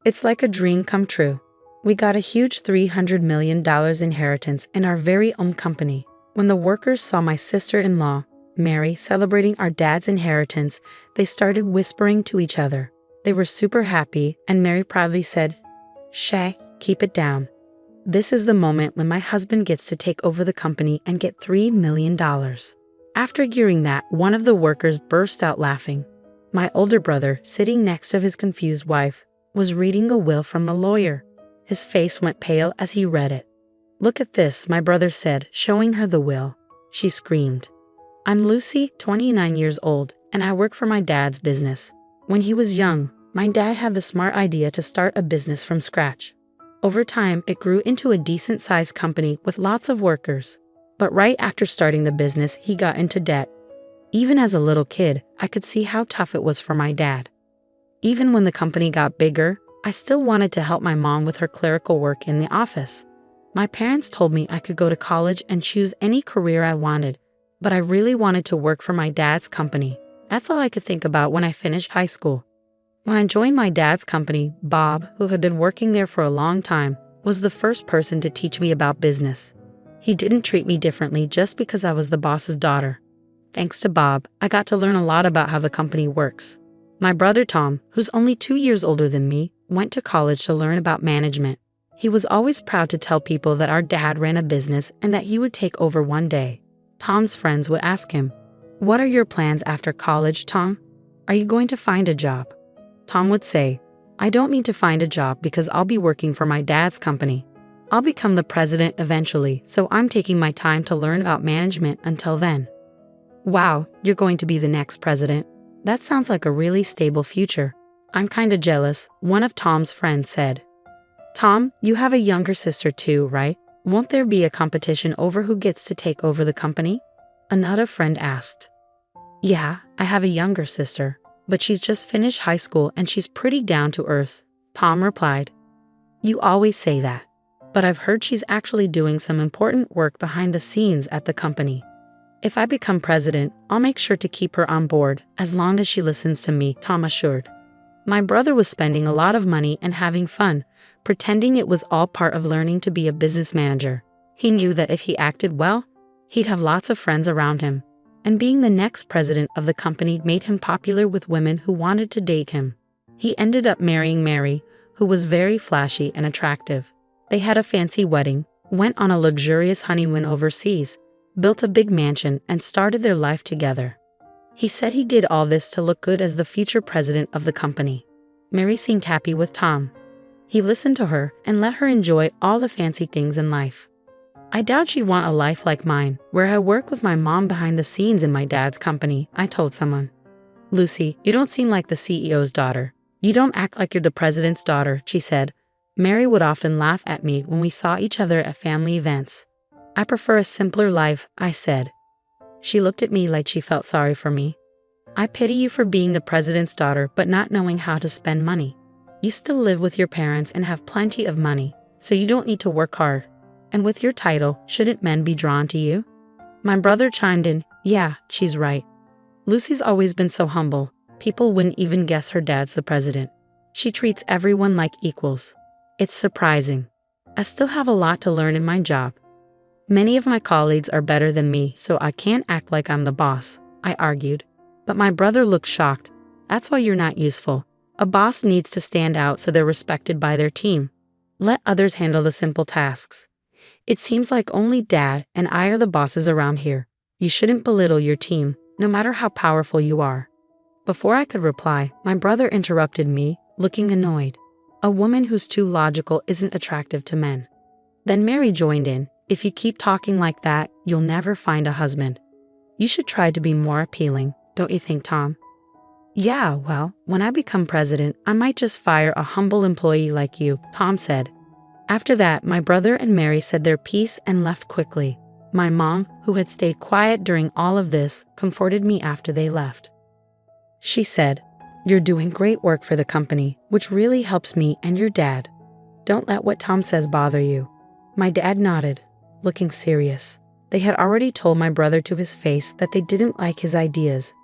It's like a dream come true. We got a huge $300 million inheritance in our very own company. When the workers saw my sister-in-law, Mary, celebrating our dad's inheritance, they started whispering to each other. They were super happy, and Mary proudly said, "Shay, keep it down. This is the moment when my husband gets to take over the company and get $3 million. After hearing that, one of the workers burst out laughing. My older brother, sitting next to his confused wife, was reading a will from the lawyer. His face went pale as he read it. "Look at this," my brother said, showing her the will. She screamed. "I'm Lucy, 29 years old, and I work for my dad's business. When he was young, my dad had the smart idea to start a business from scratch. Over time, it grew into a decent-sized company with lots of workers. But right after starting the business, he got into debt. Even as a little kid, I could see how tough it was for my dad. Even when the company got bigger, I still wanted to help my mom with her clerical work in the office. My parents told me I could go to college and choose any career I wanted, but I really wanted to work for my dad's company. That's all I could think about when I finished high school. When I joined my dad's company, Bob, who had been working there for a long time, was the first person to teach me about business. He didn't treat me differently just because I was the boss's daughter. Thanks to Bob, I got to learn a lot about how the company works. My brother Tom, who's only 2 years older than me, went to college to learn about management. He was always proud to tell people that our dad ran a business and that he would take over one day. Tom's friends would ask him, "What are your plans after college, Tom? Are you going to find a job?" Tom would say, "I don't mean to find a job because I'll be working for my dad's company. I'll become the president eventually, so I'm taking my time to learn about management until then." "Wow, you're going to be the next president. That sounds like a really stable future. I'm kinda jealous," one of Tom's friends said. "Tom, you have a younger sister too, right? Won't there be a competition over who gets to take over the company?" Another friend asked. "Yeah, I have a younger sister, but she's just finished high school and she's pretty down to earth," Tom replied. "You always say that, but I've heard she's actually doing some important work behind the scenes at the company. If I become president, I'll make sure to keep her on board as long as she listens to me," Tom assured. My brother was spending a lot of money and having fun, pretending it was all part of learning to be a business manager. He knew that if he acted well, he'd have lots of friends around him, and being the next president of the company made him popular with women who wanted to date him. He ended up marrying Mary, who was very flashy and attractive. They had a fancy wedding, went on a luxurious honeymoon overseas, built a big mansion, and started their life together. He said he did all this to look good as the future president of the company. Mary seemed happy with Tom. He listened to her and let her enjoy all the fancy things in life. "I doubt she'd want a life like mine, where I work with my mom behind the scenes in my dad's company," I told someone. "Lucy, you don't seem like the CEO's daughter. You don't act like you're the president's daughter," she said. Mary would often laugh at me when we saw each other at family events. "I prefer a simpler life," I said. She looked at me like she felt sorry for me. "I pity you for being the president's daughter but not knowing how to spend money. You still live with your parents and have plenty of money, so you don't need to work hard. And with your title, shouldn't men be drawn to you?" My brother chimed in, "Yeah, she's right. Lucy's always been so humble. People wouldn't even guess her dad's the president. She treats everyone like equals. It's surprising. I still have a lot to learn in my job. Many of my colleagues are better than me, so I can't act like I'm the boss," I argued. But my brother looked shocked. "That's why you're not useful. A boss needs to stand out so they're respected by their team. Let others handle the simple tasks. It seems like only Dad and I are the bosses around here. You shouldn't belittle your team, no matter how powerful you are." Before I could reply, my brother interrupted me, looking annoyed. "A woman who's too logical isn't attractive to men." Then Mary joined in. "If you keep talking like that, you'll never find a husband. You should try to be more appealing, don't you think, Tom?" "Yeah, well, when I become president, I might just fire a humble employee like you," Tom said. After that, my brother and Mary said their piece and left quickly. My mom, who had stayed quiet during all of this, comforted me after they left. She said, "You're doing great work for the company, which really helps me and your dad. Don't let what Tom says bother you." My dad nodded, looking serious. They had already told my brother to his face that they didn't like his ideas.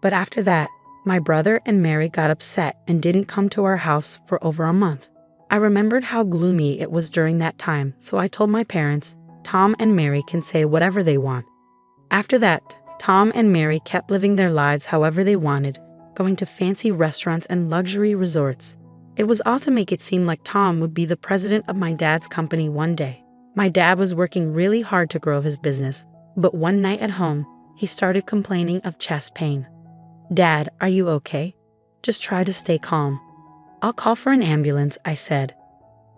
But after that, My brother and Mary got upset and didn't come to our house for over a month. I remembered how gloomy it was during that time, so I told my parents, Tom and Mary can say whatever they want. After that, Tom and Mary kept living their lives however they wanted, going to fancy restaurants and luxury resorts. It was all to make it seem like Tom would be the president of my dad's company one day. My dad was working really hard to grow his business, but one night at home, he started complaining of chest pain. "Dad, are you okay? Just try to stay calm." "I'll call for an ambulance," I said.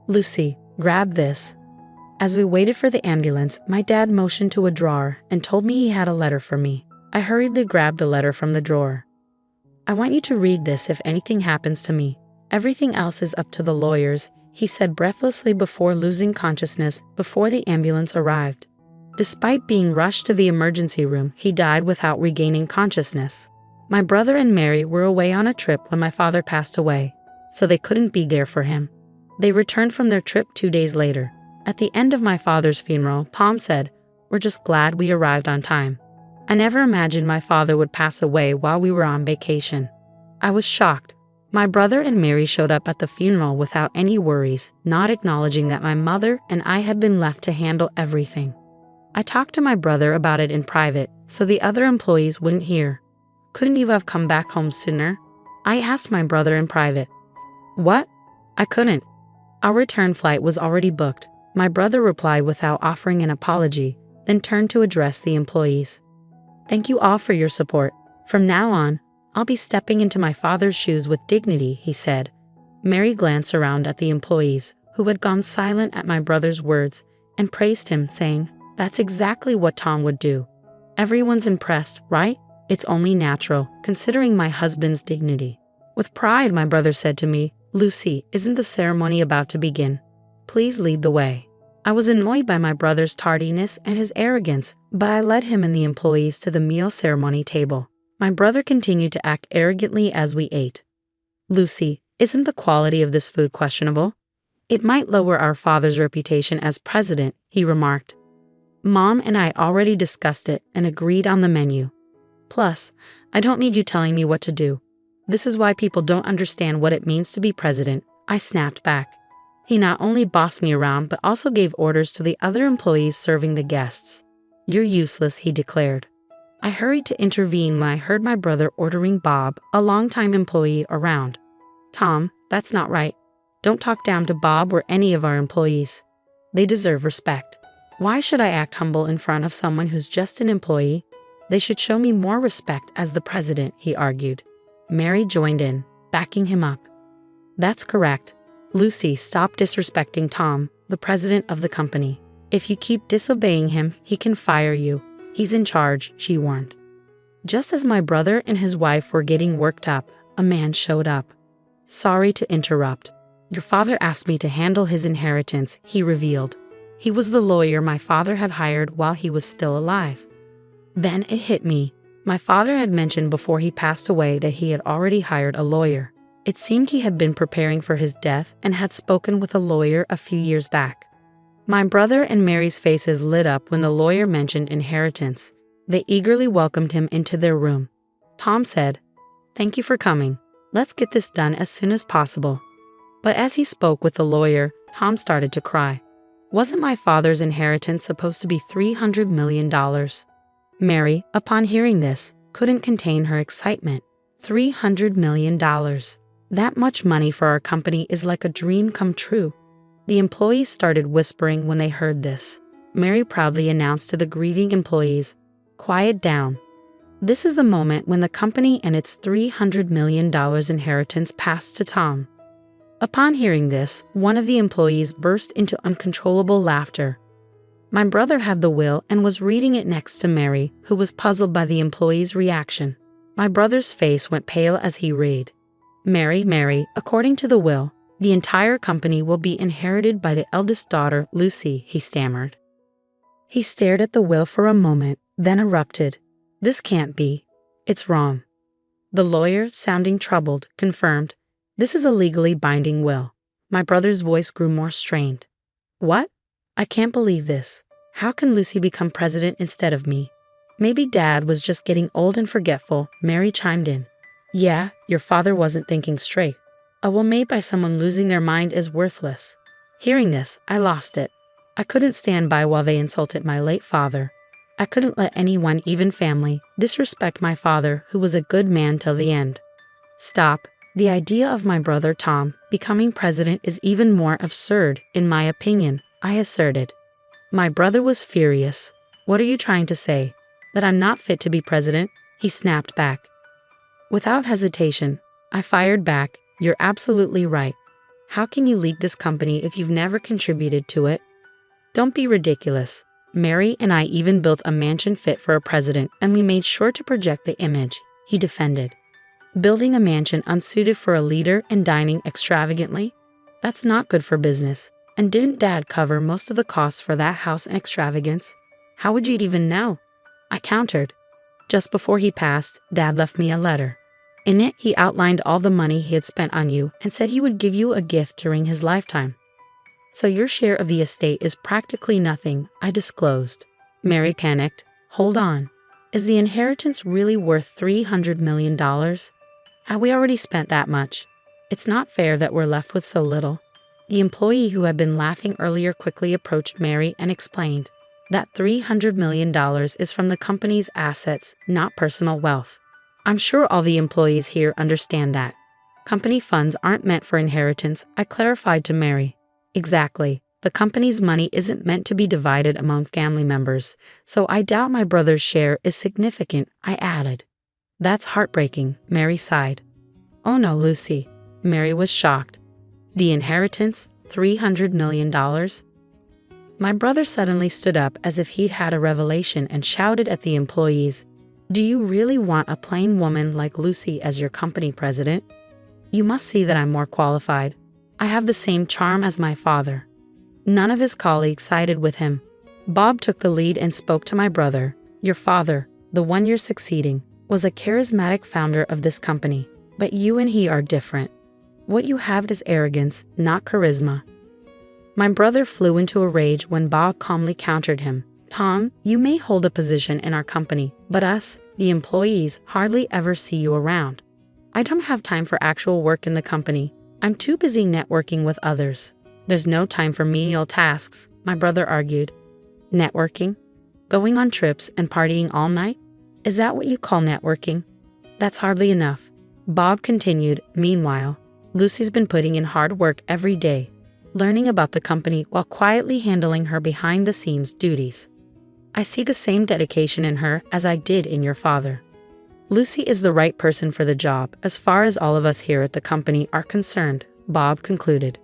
"Lucy, grab this." As we waited for the ambulance, my dad motioned to a drawer and told me he had a letter for me. I hurriedly grabbed the letter from the drawer. "I want you to read this if anything happens to me. Everything else is up to the lawyers," he said breathlessly before losing consciousness before the ambulance arrived. Despite being rushed to the emergency room, he died without regaining consciousness. My brother and Mary were away on a trip when my father passed away, so they couldn't be there for him. They returned from their trip 2 days later. At the end of my father's funeral, Tom said, "We're just glad we arrived on time." I never imagined my father would pass away while we were on vacation. I was shocked. My brother and Mary showed up at the funeral without any worries, not acknowledging that my mother and I had been left to handle everything. I talked to my brother about it in private, so the other employees wouldn't hear. "Couldn't you have come back home sooner?" I asked my brother in private. "What? I couldn't. Our return flight was already booked." My brother replied without offering an apology, then turned to address the employees. "Thank you all for your support. From now on, I'll be stepping into my father's shoes with dignity," he said. Mary glanced around at the employees, who had gone silent at my brother's words, and praised him, saying, "That's exactly what Tom would do." "Everyone's impressed, right? It's only natural, considering my husband's dignity." With pride, my brother said to me, "Lucy, isn't the ceremony about to begin? Please lead the way." I was annoyed by my brother's tardiness and his arrogance, but I led him and the employees to the meal ceremony table. My brother continued to act arrogantly as we ate. "Lucy, isn't the quality of this food questionable? It might lower our father's reputation as president," he remarked. "Mom and I already discussed it and agreed on the menu. Plus, I don't need you telling me what to do. This is why people don't understand what it means to be president," I snapped back. He not only bossed me around but also gave orders to the other employees serving the guests. "You're useless," he declared. I hurried to intervene when I heard my brother ordering Bob, a longtime employee, around. "Tom, that's not right. Don't talk down to Bob or any of our employees. They deserve respect. Why should I act humble in front of someone who's just an employee? They should show me more respect as the president," he argued. Mary joined in, backing him up. "That's correct. Lucy, stop disrespecting Tom, the president of the company. If you keep disobeying him, he can fire you. He's in charge," she warned. Just as my brother and his wife were getting worked up, a man showed up. "Sorry to interrupt. Your father asked me to handle his inheritance," he revealed. He was the lawyer my father had hired while he was still alive. Then it hit me. My father had mentioned before he passed away that he had already hired a lawyer. It seemed he had been preparing for his death and had spoken with a lawyer a few years back. My brother and Mary's faces lit up when the lawyer mentioned inheritance. They eagerly welcomed him into their room. Tom said, "Thank you for coming. Let's get this done as soon as possible." But as he spoke with the lawyer, Tom started to cry. Wasn't my father's inheritance supposed to be $300 million? Mary, upon hearing this, couldn't contain her excitement. $300 million. That much money for our company is like a dream come true. The employees started whispering when they heard this. Mary proudly announced to the grieving employees, "Quiet down. This is the moment when the company and its $300 million inheritance passed to Tom." Upon hearing this, one of the employees burst into uncontrollable laughter. My brother had the will and was reading it next to Mary, who was puzzled by the employee's reaction. My brother's face went pale as he read, Mary, according to the will, the entire company will be inherited by the eldest daughter, Lucy," he stammered. He stared at the will for a moment, then erupted. "This can't be. It's wrong." The lawyer, sounding troubled, confirmed, "This is a legally binding will." My brother's voice grew more strained. "What? I can't believe this. How can Lucy become president instead of me?" "Maybe Dad was just getting old and forgetful," Mary chimed in. Yeah, your father wasn't thinking straight. A will made by someone losing their mind is worthless. Hearing this, I lost it. I couldn't stand by while they insulted my late father. I couldn't let anyone, even family, disrespect my father, who was a good man till the end. Stop. The idea of my brother Tom becoming president is even more absurd, in my opinion, I asserted. My brother was furious. What are you trying to say? That I'm not fit to be president? He snapped back. Without hesitation, I fired back, you're absolutely right. How can you lead this company if you've never contributed to it? Don't be ridiculous. Mary and I even built a mansion fit for a president, and we made sure to project the image, he defended. Building a mansion unsuited for a leader and dining extravagantly? That's not good for business. And didn't Dad cover most of the costs for that house and extravagance? How would you even know? I countered. Just before he passed, Dad left me a letter. In it, he outlined all the money he had spent on you and said he would give you a gift during his lifetime. So your share of the estate is practically nothing, I disclosed. Mary panicked. Hold on. Is the inheritance really worth $300 million? Have we already spent that much? It's not fair that we're left with so little. The employee who had been laughing earlier quickly approached Mary and explained that $300 million is from the company's assets, not personal wealth. I'm sure all the employees here understand that. Company funds aren't meant for inheritance, I clarified to Mary. Exactly. The company's money isn't meant to be divided among family members, so I doubt my brother's share is significant, I added. That's heartbreaking, Mary sighed. Oh no, Lucy. Mary was shocked. The inheritance? $300 million? My brother suddenly stood up as if he'd had a revelation and shouted at the employees, Do you really want a plain woman like Lucy as your company president? You must see that I'm more qualified. I have the same charm as my father. None of his colleagues sided with him. Bob took the lead and spoke to my brother. Your father, the one you're succeeding, was a charismatic founder of this company, but you and he are different. What you have is arrogance, not charisma. My brother flew into a rage when Bob calmly countered him. Tom, you may hold a position in our company, but us, the employees, hardly ever see you around. I don't have time for actual work in the company. I'm too busy networking with others. There's no time for menial tasks, my brother argued. Networking? Going on trips and partying all night? Is that what you call networking? That's hardly enough. Bob continued, meanwhile, Lucy's been putting in hard work every day, learning about the company while quietly handling her behind-the-scenes duties. I see the same dedication in her as I did in your father. Lucy is the right person for the job as far as all of us here at the company are concerned, Bob concluded.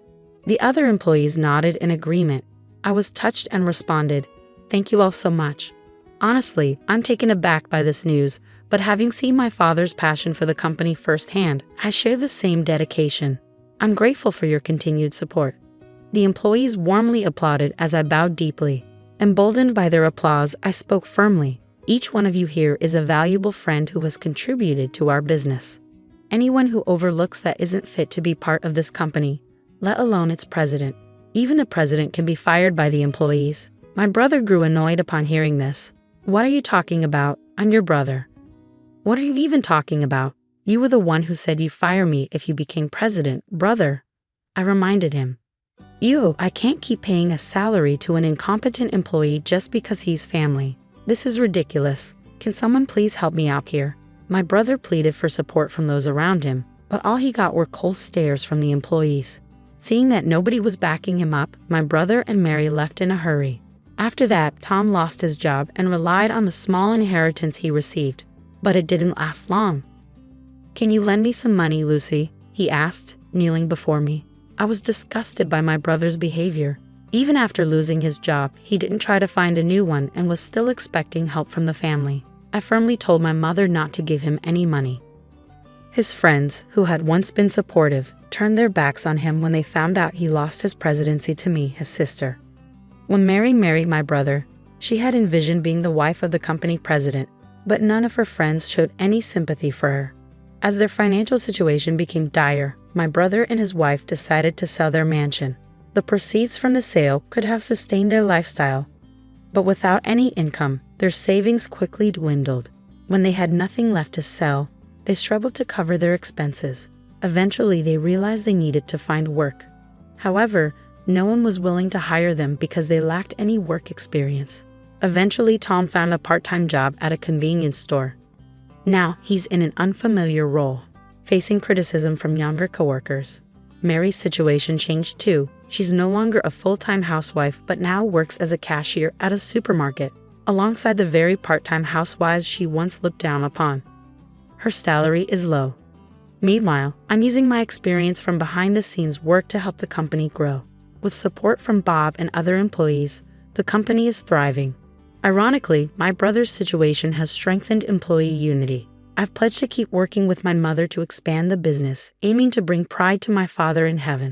The other employees nodded in agreement. I was touched and responded, Thank you all so much. Honestly, I'm taken aback by this news, but having seen my father's passion for the company firsthand, I share the same dedication. I'm grateful for your continued support. The employees warmly applauded as I bowed deeply. Emboldened by their applause, I spoke firmly. Each one of you here is a valuable friend who has contributed to our business. Anyone who overlooks that isn't fit to be part of this company, let alone its president. Even the president can be fired by the employees. My brother grew annoyed upon hearing this. What are you talking about? I'm your brother. What are you even talking about? You were the one who said you'd fire me if you became president, brother. I reminded him. I can't keep paying a salary to an incompetent employee just because he's family. This is ridiculous. Can someone please help me out here? My brother pleaded for support from those around him, but all he got were cold stares from the employees. Seeing that nobody was backing him up, my brother and Mary left in a hurry. After that, Tom lost his job and relied on the small inheritance he received. But it didn't last long. Can you lend me some money, Lucy? He asked, kneeling before me. I was disgusted by my brother's behavior. Even after losing his job, he didn't try to find a new one and was still expecting help from the family. I firmly told my mother not to give him any money. His friends, who had once been supportive, turned their backs on him when they found out he lost his presidency to me, his sister. When Mary married my brother, she had envisioned being the wife of the company president, but none of her friends showed any sympathy for her. As their financial situation became dire, my brother and his wife decided to sell their mansion. The proceeds from the sale could have sustained their lifestyle, but without any income, their savings quickly dwindled. When they had nothing left to sell, they They struggled to cover their expenses. Eventually, they realized they needed to find work. However, no one was willing to hire them because they lacked any work experience. Eventually, Tom found a part-time job at a convenience store. Now, he's in an unfamiliar role, facing criticism from younger coworkers. Mary's situation changed too. She's no longer a full-time housewife but now works as a cashier at a supermarket, alongside the very part-time housewives she once looked down upon. Her salary is low. Meanwhile, I'm using my experience from behind-the-scenes work to help the company grow. With support from Bob and other employees, the company is thriving. Ironically, my brother's situation has strengthened employee unity. I've pledged to keep working with my mother to expand the business, aiming to bring pride to my Father in heaven.